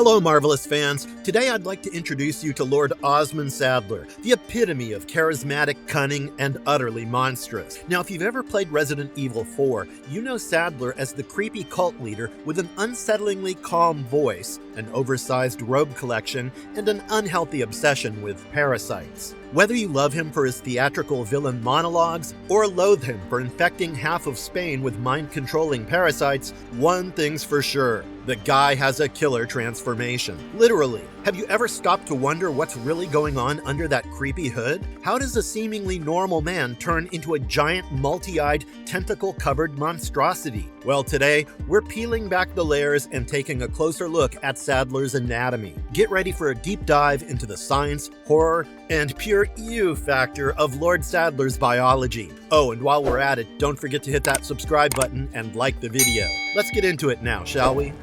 Hello, Marvelous fans. Today I'd like to introduce you to Lord Osmund Saddler, the epitome of charismatic, cunning, and utterly monstrous. Now, if you've ever played Resident Evil 4, you know Saddler as the creepy cult leader with an unsettlingly calm voice, an oversized robe collection, and an unhealthy obsession with parasites. Whether you love him for his theatrical villain monologues or loathe him for infecting half of Spain with mind-controlling parasites, one thing's for sure. The guy has a killer transformation. Literally. Have you ever stopped to wonder what's really going on under that creepy hood? How does a seemingly normal man turn into a giant, multi-eyed, tentacle-covered monstrosity? Well, today, we're peeling back the layers and taking a closer look at Saddler's anatomy. Get ready for a deep dive into the science, horror, and pure ew factor of Lord Saddler's biology. Oh, and while we're at it, don't forget to hit that subscribe button and like the video. Let's get into it now, shall we?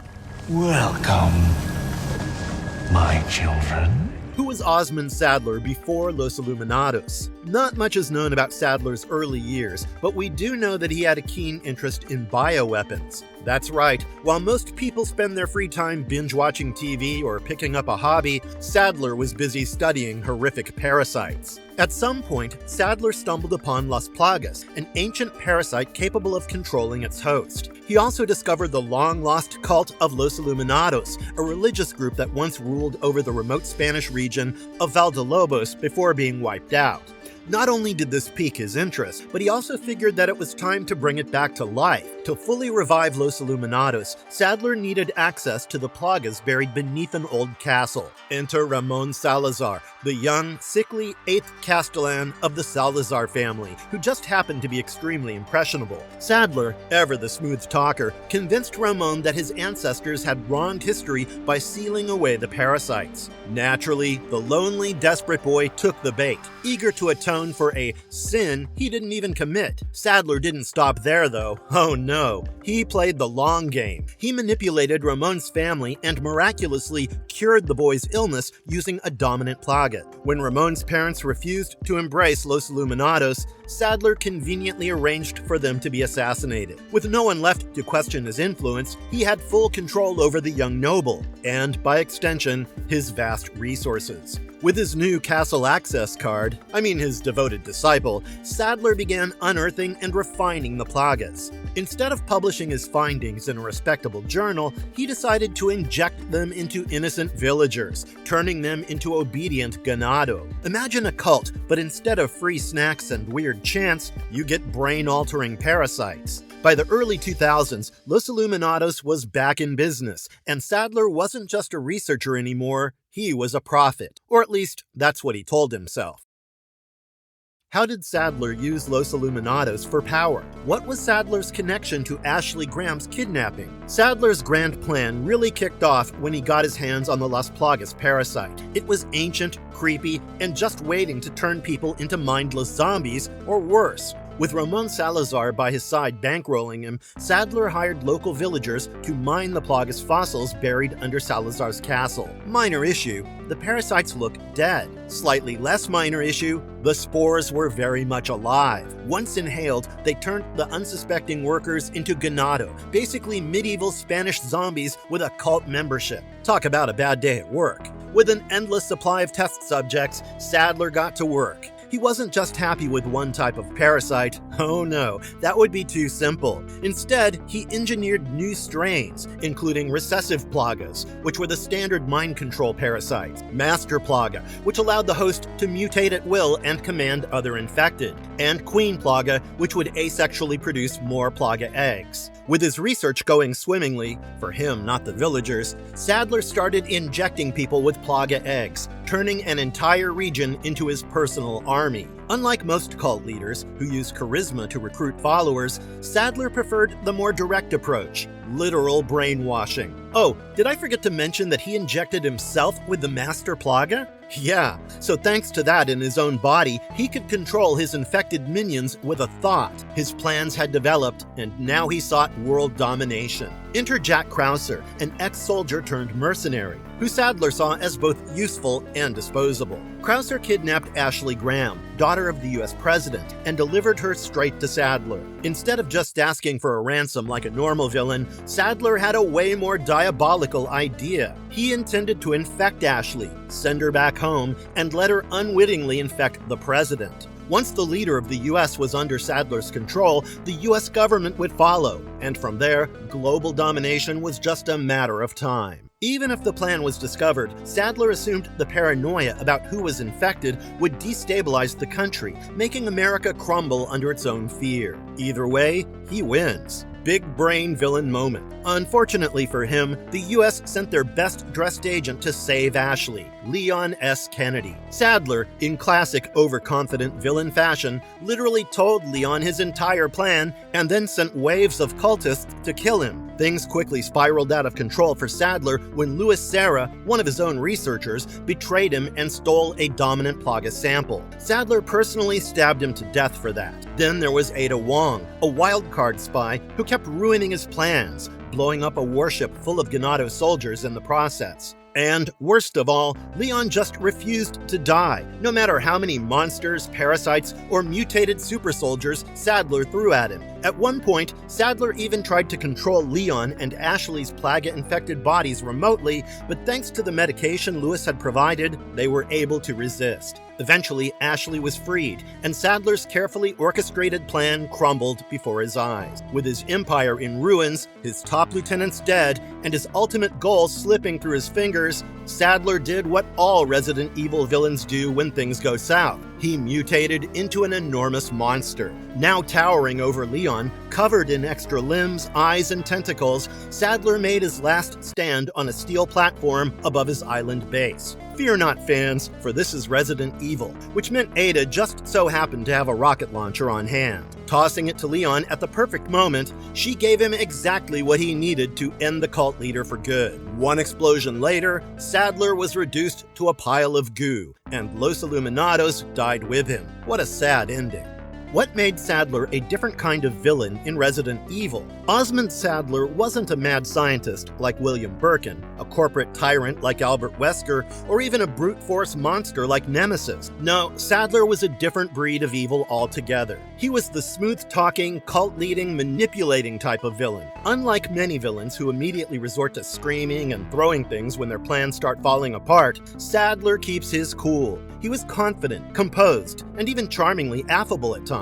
Welcome, my children. Who was Osmund Saddler before Los Illuminados? Not much is known about Saddler's early years, but we do know that he had a keen interest in bioweapons. That's right, while most people spend their free time binge-watching TV or picking up a hobby, Saddler was busy studying horrific parasites. At some point, Saddler stumbled upon Las Plagas, an ancient parasite capable of controlling its host. He also discovered the long-lost cult of Los Illuminados, a religious group that once ruled over the remote Spanish region of Valdelobos before being wiped out. Not only did this pique his interest, but he also figured that it was time to bring it back to life. To fully revive Los Illuminados, Saddler needed access to the Plagas buried beneath an old castle. Enter Ramon Salazar, the young, sickly 8th Castellan of the Salazar family, who just happened to be extremely impressionable. Saddler, ever the smooth talker, convinced Ramon that his ancestors had wronged history by sealing away the parasites. Naturally, the lonely, desperate boy took the bait, eager to atone for a sin he didn't even commit. Saddler didn't stop there, though. Oh no. He played the long game. He manipulated Ramon's family and miraculously cured the boy's illness using a dominant plaga. When Ramon's parents refused to embrace Los Illuminados, Saddler conveniently arranged for them to be assassinated. With no one left to question his influence, he had full control over the young noble, and, by extension, his vast resources. With his new castle access card, his devoted disciple, Saddler began unearthing and refining the plagas. Instead of publishing his findings in a respectable journal, he decided to inject them into innocent villagers, turning them into obedient ganado. Imagine a cult, but instead of free snacks and weird chants, you get brain-altering parasites. By the early 2000s, Los Illuminados was back in business, and Saddler wasn't just a researcher anymore, he was a prophet. Or at least, that's what he told himself. How did Saddler use Los Illuminados for power? What was Saddler's connection to Ashley Graham's kidnapping? Saddler's grand plan really kicked off when he got his hands on the Las Plagas parasite. It was ancient, creepy, and just waiting to turn people into mindless zombies, or worse. With Ramon Salazar by his side bankrolling him, Saddler hired local villagers to mine the Plagas fossils buried under Salazar's castle. Minor issue, the parasites look dead. Slightly less minor issue, the spores were very much alive. Once inhaled, they turned the unsuspecting workers into ganado, basically medieval Spanish zombies with a cult membership. Talk about a bad day at work. With an endless supply of test subjects, Saddler got to work. He wasn't just happy with one type of parasite. Oh no, that would be too simple. Instead, he engineered new strains, including recessive plagas, which were the standard mind control parasites, master plaga, which allowed the host to mutate at will and command other infected, and queen plaga, which would asexually produce more plaga eggs. With his research going swimmingly, for him, not the villagers, Saddler started injecting people with plaga eggs, turning an entire region into his personal army. Unlike most cult leaders, who use charisma to recruit followers, Saddler preferred the more direct approach, literal brainwashing. Oh, did I forget to mention that he injected himself with the master plaga? Yeah, so thanks to that in his own body, he could control his infected minions with a thought. His plans had developed, and now he sought world domination. Enter Jack Krauser, an ex-soldier turned mercenary, who Saddler saw as both useful and disposable. Krauser kidnapped Ashley Graham, daughter of the US president, and delivered her straight to Saddler. Instead of just asking for a ransom like a normal villain, Saddler had a way more diabolical idea. He intended to infect Ashley, send her back home, and let her unwittingly infect the president. Once the leader of the US was under Saddler's control, the US government would follow, and from there, global domination was just a matter of time. Even if the plan was discovered, Saddler assumed the paranoia about who was infected would destabilize the country, making America crumble under its own fear. Either way, he wins. Big brain villain moment. Unfortunately for him, the US sent their best-dressed agent to save Ashley, Leon S. Kennedy. Saddler, in classic overconfident villain fashion, literally told Leon his entire plan and then sent waves of cultists to kill him. Things quickly spiraled out of control for Saddler when Louis Serra, one of his own researchers, betrayed him and stole a dominant Plaga sample. Saddler personally stabbed him to death for that. Then there was Ada Wong, a wildcard spy who kept ruining his plans, blowing up a warship full of Ganado soldiers in the process. And worst of all, Leon just refused to die, no matter how many monsters, parasites, or mutated super soldiers Saddler threw at him. At one point, Saddler even tried to control Leon and Ashley's Plaga-infected bodies remotely, but thanks to the medication Lewis had provided, they were able to resist. Eventually, Ashley was freed, and Saddler's carefully orchestrated plan crumbled before his eyes. With his empire in ruins, his top lieutenants dead, and his ultimate goal slipping through his fingers, Saddler did what all Resident Evil villains do when things go south. He mutated into an enormous monster. Now towering over Leon, covered in extra limbs, eyes, and tentacles, Saddler made his last stand on a steel platform above his island base. Fear not, fans, for this is Resident Evil, which meant Ada just so happened to have a rocket launcher on hand. Tossing it to Leon at the perfect moment, she gave him exactly what he needed to end the cult leader for good. One explosion later, Saddler was reduced to a pile of goo, and Los Illuminados died with him. What a sad ending. What made Saddler a different kind of villain in Resident Evil? Osmund Saddler wasn't a mad scientist like William Birkin, a corporate tyrant like Albert Wesker, or even a brute force monster like Nemesis. No, Saddler was a different breed of evil altogether. He was the smooth-talking, cult-leading, manipulating type of villain. Unlike many villains who immediately resort to screaming and throwing things when their plans start falling apart, Saddler keeps his cool. He was confident, composed, and even charmingly affable at times.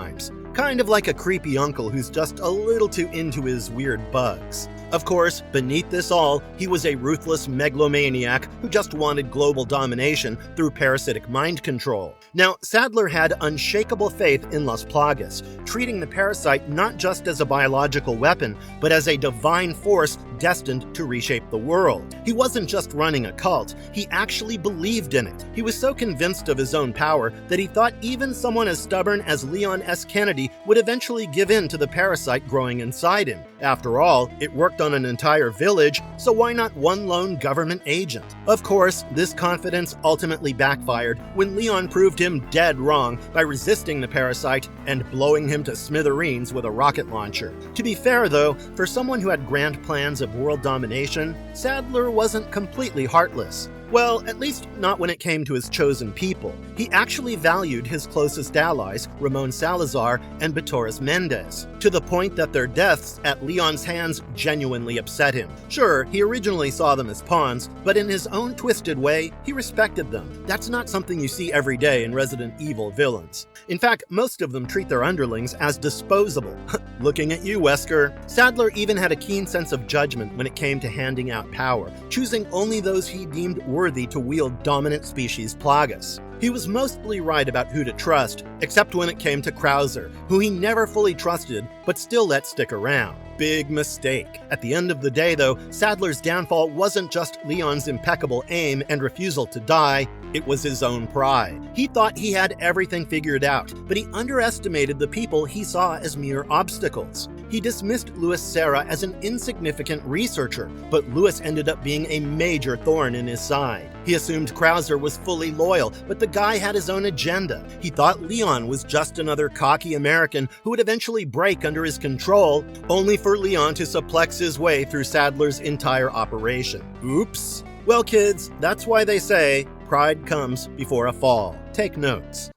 Kind of like a creepy uncle who's just a little too into his weird bugs. Of course, beneath this all, he was a ruthless megalomaniac who just wanted global domination through parasitic mind control. Now, Saddler had unshakable faith in Las Plagas, treating the parasite not just as a biological weapon, but as a divine force destined to reshape the world. He wasn't just running a cult, he actually believed in it. He was so convinced of his own power that he thought even someone as stubborn as Leon S. Kennedy would eventually give in to the parasite growing inside him. After all, it worked on an entire village, so why not one lone government agent? Of course, this confidence ultimately backfired when Leon proved him dead wrong by resisting the parasite and blowing him to smithereens with a rocket launcher. To be fair though, for someone who had grand plans of world domination, Saddler wasn't completely heartless. Well, at least not when it came to his chosen people. He actually valued his closest allies, Ramon Salazar and Batoris Mendez, to the point that their deaths at Leon's hands genuinely upset him. Sure, he originally saw them as pawns, but in his own twisted way, he respected them. That's not something you see every day in Resident Evil villains. In fact, most of them treat their underlings as disposable. Looking at you, Wesker. Saddler even had a keen sense of judgment when it came to handing out power, choosing only those he deemed worthy to wield dominant species Plagas. He was mostly right about who to trust, except when it came to Krauser, who he never fully trusted, but still let stick around. Big mistake. At the end of the day, though, Saddler's downfall wasn't just Leon's impeccable aim and refusal to die, it was his own pride. He thought he had everything figured out, but he underestimated the people he saw as mere obstacles. He dismissed Louis Serra as an insignificant researcher, but Louis ended up being a major thorn in his side. He assumed Krauser was fully loyal, but the guy had his own agenda. He thought Leon was just another cocky American who would eventually break under his control, only for Leon to suplex his way through Saddler's entire operation. Oops. Well, kids, that's why they say pride comes before a fall. Take notes.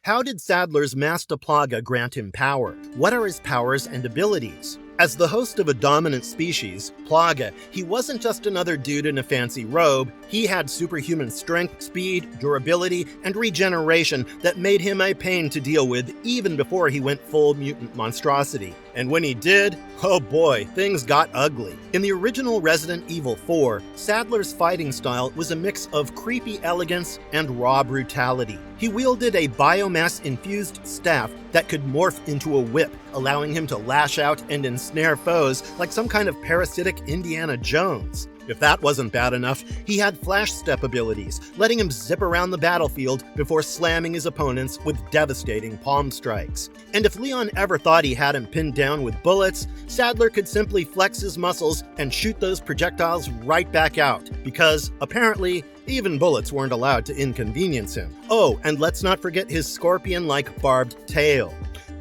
How did Saddler's Las Plagas grant him power? What are his powers and abilities? As the host of a dominant species, Plaga, he wasn't just another dude in a fancy robe. He had superhuman strength, speed, durability, and regeneration that made him a pain to deal with even before he went full mutant monstrosity. And when he did, oh boy, things got ugly. In the original Resident Evil 4, Saddler's fighting style was a mix of creepy elegance and raw brutality. He wielded a biomass-infused staff that could morph into a whip, allowing him to lash out and ensnare foes like some kind of parasitic Indiana Jones. If that wasn't bad enough, he had flash step abilities, letting him zip around the battlefield before slamming his opponents with devastating palm strikes. And if Leon ever thought he had him pinned down with bullets, Saddler could simply flex his muscles and shoot those projectiles right back out, because, apparently, even bullets weren't allowed to inconvenience him. Oh, and let's not forget his scorpion-like barbed tail.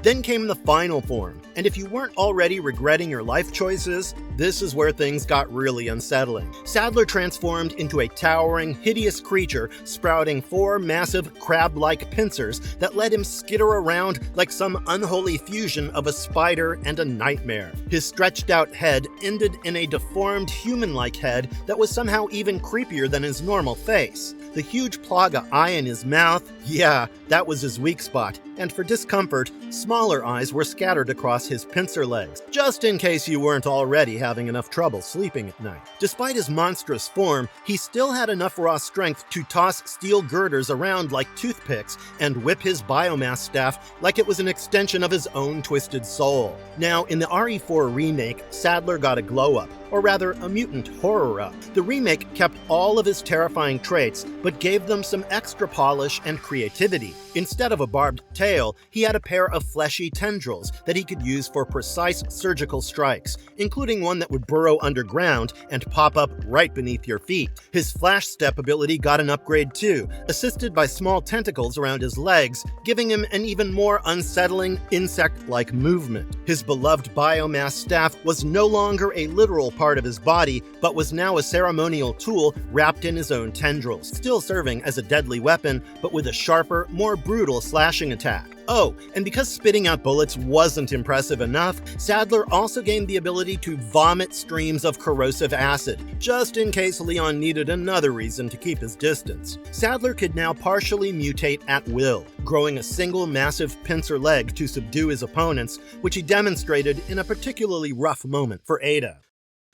Then came the final form, and if you weren't already regretting your life choices, this is where things got really unsettling. Saddler transformed into a towering, hideous creature sprouting 4 massive crab-like pincers that let him skitter around like some unholy fusion of a spider and a nightmare. His stretched-out head ended in a deformed human-like head that was somehow even creepier than his normal face. The huge Plaga eye in his mouth, yeah, that was his weak spot, and for discomfort, smaller eyes were scattered across his pincer legs, just in case you weren't already having enough trouble sleeping at night. Despite his monstrous form, he still had enough raw strength to toss steel girders around like toothpicks and whip his biomass staff like it was an extension of his own twisted soul. Now, in the RE4 remake, Saddler got a glow-up, or rather, a mutant horror-up. The remake kept all of his terrifying traits, but gave them some extra polish and creativity. Instead of a barbed tail, he had a pair of fleshy tendrils that he could use for precise surgical strikes, including one that would burrow underground and pop up right beneath your feet. His flash step ability got an upgrade too, assisted by small tentacles around his legs, giving him an even more unsettling, insect-like movement. His beloved biomass staff was no longer a literal part of his body, but was now a ceremonial tool wrapped in his own tendrils, still serving as a deadly weapon, but with a sharper, more brutal slashing attack. Oh, and because spitting out bullets wasn't impressive enough, Saddler also gained the ability to vomit streams of corrosive acid, just in case Leon needed another reason to keep his distance. Saddler could now partially mutate at will, growing a single massive pincer leg to subdue his opponents, which he demonstrated in a particularly rough moment for Ada.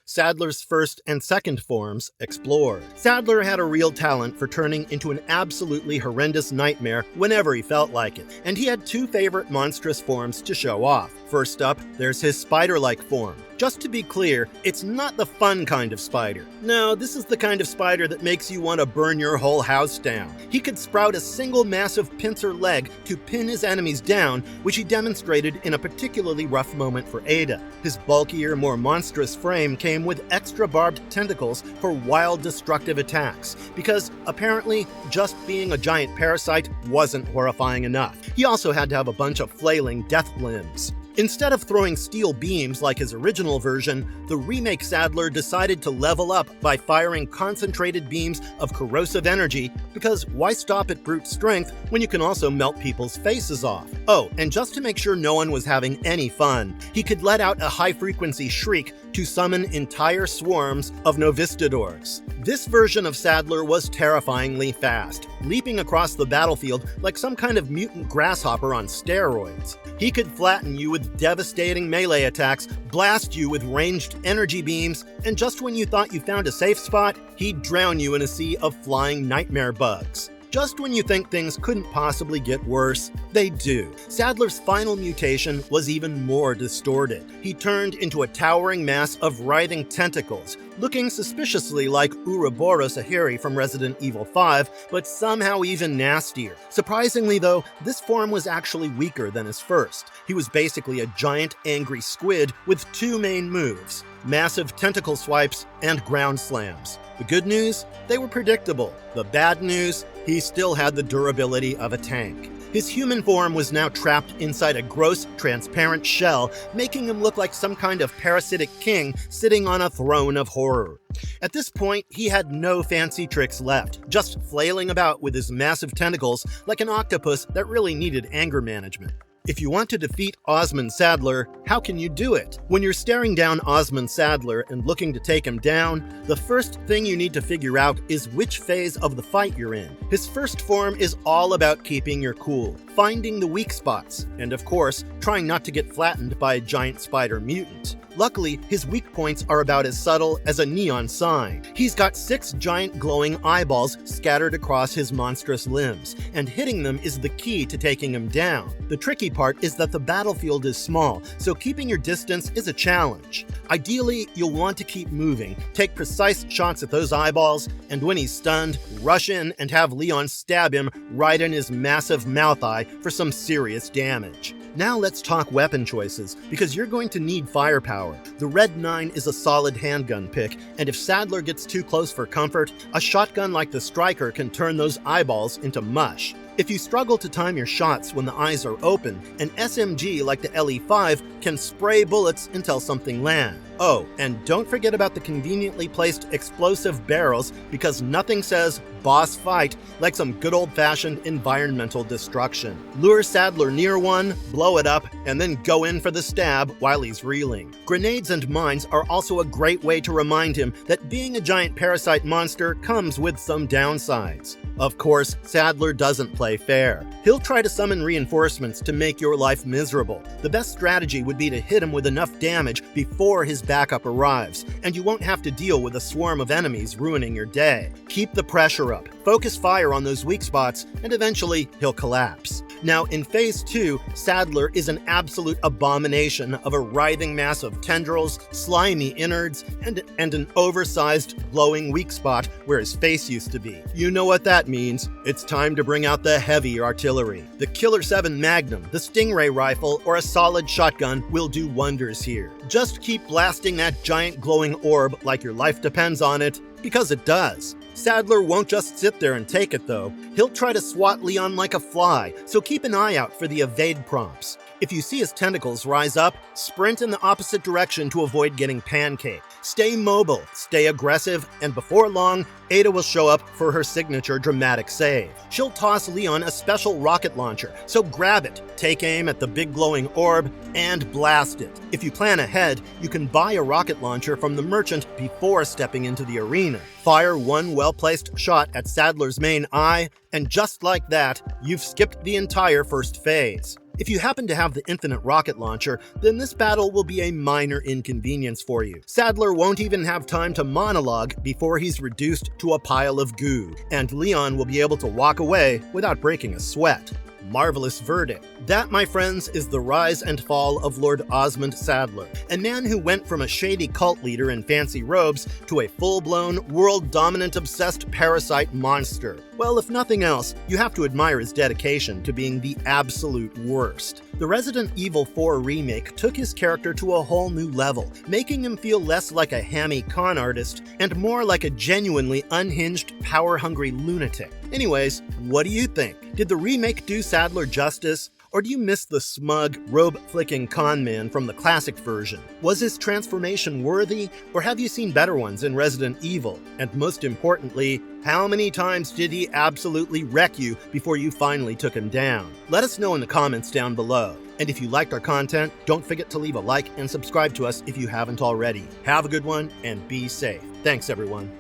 Saddler's first and second forms explored. Saddler had a real talent for turning into an absolutely horrendous nightmare whenever he felt like it, and he had 2 favorite monstrous forms to show off. First up, there's his spider-like form. Just to be clear, it's not the fun kind of spider. No, this is the kind of spider that makes you want to burn your whole house down. He could sprout a single massive pincer leg to pin his enemies down, which he demonstrated in a particularly rough moment for Ada. His bulkier, more monstrous frame came with extra barbed tentacles for wild, destructive attacks, because apparently just being a giant parasite wasn't horrifying enough. He also had to have a bunch of flailing death limbs. Instead of throwing steel beams like his original version, the remake Saddler decided to level up by firing concentrated beams of corrosive energy, because why stop at brute strength when you can also melt people's faces off? Oh, and just to make sure no one was having any fun, he could let out a high-frequency shriek to summon entire swarms of Novistadors. This version of Saddler was terrifyingly fast, leaping across the battlefield like some kind of mutant grasshopper on steroids. He could flatten you with devastating melee attacks, blast you with ranged energy beams, and just when you thought you found a safe spot, he'd drown you in a sea of flying nightmare bugs. Just when you think things couldn't possibly get worse, they do. Saddler's final mutation was even more distorted. He turned into a towering mass of writhing tentacles, looking suspiciously like Ouroboros Ahiri from Resident Evil 5, but somehow even nastier. Surprisingly though, this form was actually weaker than his first. He was basically a giant angry squid with two main moves: massive tentacle swipes and ground slams. The good news? They were predictable. The bad news? He still had the durability of a tank. His human form was now trapped inside a gross, transparent shell, making him look like some kind of parasitic king sitting on a throne of horror. At this point, he had no fancy tricks left, just flailing about with his massive tentacles like an octopus that really needed anger management. If you want to defeat Osmund Saddler, how can you do it? When you're staring down Osmund Saddler and looking to take him down, the first thing you need to figure out is which phase of the fight you're in. His first form is all about keeping your cool, finding the weak spots, and of course, trying not to get flattened by a giant spider mutant. Luckily, his weak points are about as subtle as a neon sign. He's got 6 giant glowing eyeballs scattered across his monstrous limbs, and hitting them is the key to taking him down. The tricky part is that the battlefield is small, so keeping your distance is a challenge. Ideally, you'll want to keep moving, take precise shots at those eyeballs, and when he's stunned, rush in and have Leon stab him right in his massive mouth eye for some serious damage. Now let's talk weapon choices, because you're going to need firepower. The Red 9 is a solid handgun pick, and if Saddler gets too close for comfort, a shotgun like the Striker can turn those eyeballs into mush. If you struggle to time your shots when the eyes are open, an SMG like the LE5 can spray bullets until something lands. Oh, and don't forget about the conveniently placed explosive barrels, because nothing says boss fight like some good old-fashioned environmental destruction. Lure Saddler near one, blow it up, and then go in for the stab while he's reeling. Grenades and mines are also a great way to remind him that being a giant parasite monster comes with some downsides. Of course, Saddler doesn't play fair. He'll try to summon reinforcements to make your life miserable. The best strategy would be to hit him with enough damage before his backup arrives, and you won't have to deal with a swarm of enemies ruining your day. Keep the pressure up, focus fire on those weak spots, and eventually he'll collapse. Now, in Phase 2, Saddler is an absolute abomination of a writhing mass of tendrils, slimy innards, and an oversized, glowing weak spot where his face used to be. You know what that means. It's time to bring out the heavy artillery. The Killer 7 Magnum, the Stingray rifle, or a solid shotgun will do wonders here. Just keep blasting that giant glowing orb like your life depends on it, because it does. Saddler won't just sit there and take it though. He'll try to swat Leon like a fly, so keep an eye out for the evade prompts. If you see his tentacles rise up, sprint in the opposite direction to avoid getting pancaked. Stay mobile, stay aggressive, and before long, Ada will show up for her signature dramatic save. She'll toss Leon a special rocket launcher, so grab it, take aim at the big glowing orb, and blast it. If you plan ahead, you can buy a rocket launcher from the merchant before stepping into the arena. Fire one well-placed shot at Saddler's main eye, and just like that, you've skipped the entire first phase. If you happen to have the infinite rocket launcher, then this battle will be a minor inconvenience for you. Saddler won't even have time to monologue before he's reduced to a pile of goo, and Leon will be able to walk away without breaking a sweat. Marvelous verdict. That, my friends, is the rise and fall of Lord Osmund Saddler, a man who went from a shady cult leader in fancy robes to a full-blown, world-dominant obsessed parasite monster. Well, if nothing else, you have to admire his dedication to being the absolute worst. The Resident Evil 4 remake took his character to a whole new level, making him feel less like a hammy con artist and more like a genuinely unhinged, power-hungry lunatic. Anyways, what do you think? Did the remake do Saddler justice? Or do you miss the smug, robe-flicking con man from the classic version? Was his transformation worthy, or have you seen better ones in Resident Evil? And most importantly, how many times did he absolutely wreck you before you finally took him down? Let us know in the comments down below. And if you liked our content, don't forget to leave a like and subscribe to us if you haven't already. Have a good one, and be safe. Thanks, everyone.